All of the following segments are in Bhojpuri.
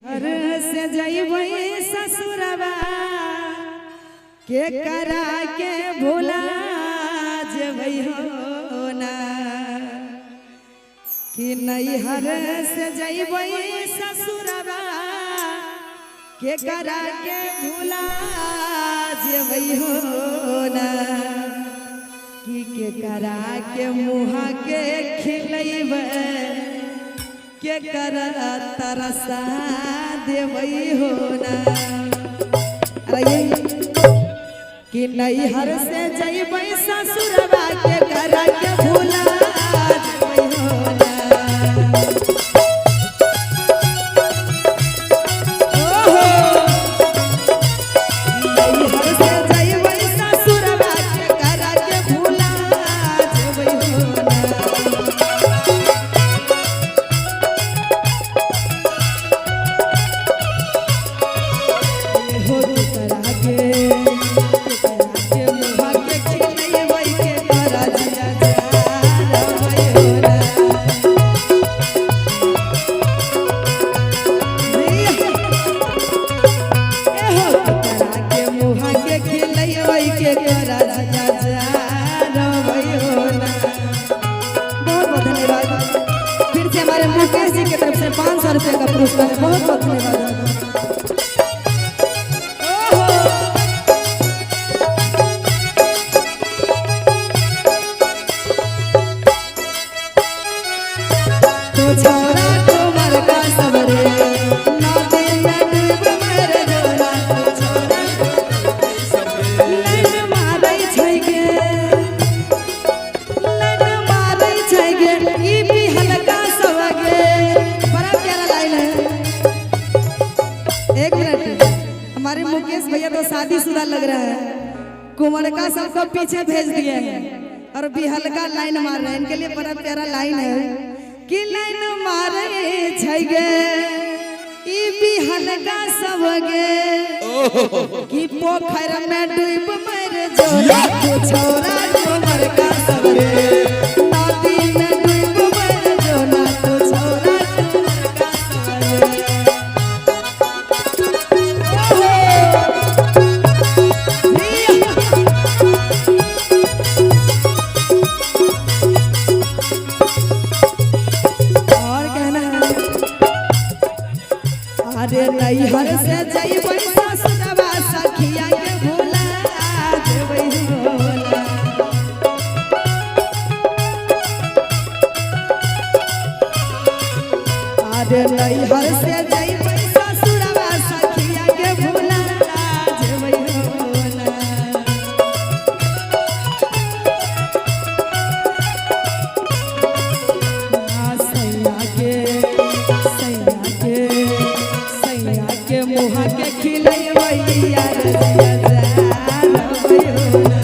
घर से जइबै ससुरवा के करा के भुला जबै हो ना कि नैहर से जइबै ससुरवा के करा के भुला जबै हो ना कि के करा के मुँह के खिलैबै के कर तरसा देवई हो ना अरे कि नैहर से जइबै ससुरवा के कर के भुला देवई हो ना ओहो नैहर से जइबै ससुरवा के कर के भुला देवई हो ना मुकेश जी की तरफ से 500 रुपये का पुरस्कार है। बहुत बहुत धन्यवाद। तो छोरा तुम्हार का सबरे नदी में डूब मर जोरा तो छोरा लाइन मारै छै गे ई भी हल्का सवगे बड़ा प्यारा लाइन है। एक मिनट हमारे मुकेश भैया तो शादीशुदा लग रहा है, कुंवर का सबको पीछे भेज दिए हैं और भी हल्का लाइन मार रहे हैं। इनके लिए बड़ा प्यारा लाइन है कि लाइन मारे छैगे ई भी हल्का सवगे कि पोखर में डूब मर जोरा तो छोरा कुंवर का सबरे नदी में डूब मर जोरा तो छोरा कुंवर का सबरे अरे नैहर से जइबै ससुरवा सखिया के भुला देबै हो ना अरे नैहर से जइबै ससुरवा सखिया के भुला देबै हो ना सैया के मुँह के खिलैबै यार जिया जान हो ना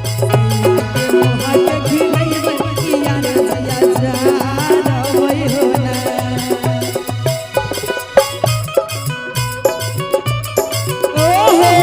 सैया के मुँह के खिलैबै यार जिया जान हो ना ओहो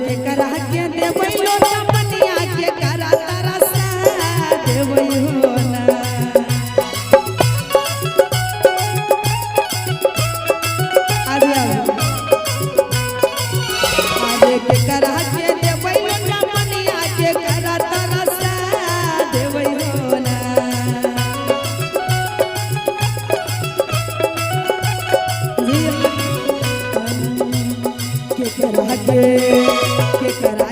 के करा के देबै लोटा पनिया के करा तरसा देबै हो ना अरे के करा के देबै लोटा पनिया के करा तरसा देबै हो ना के करा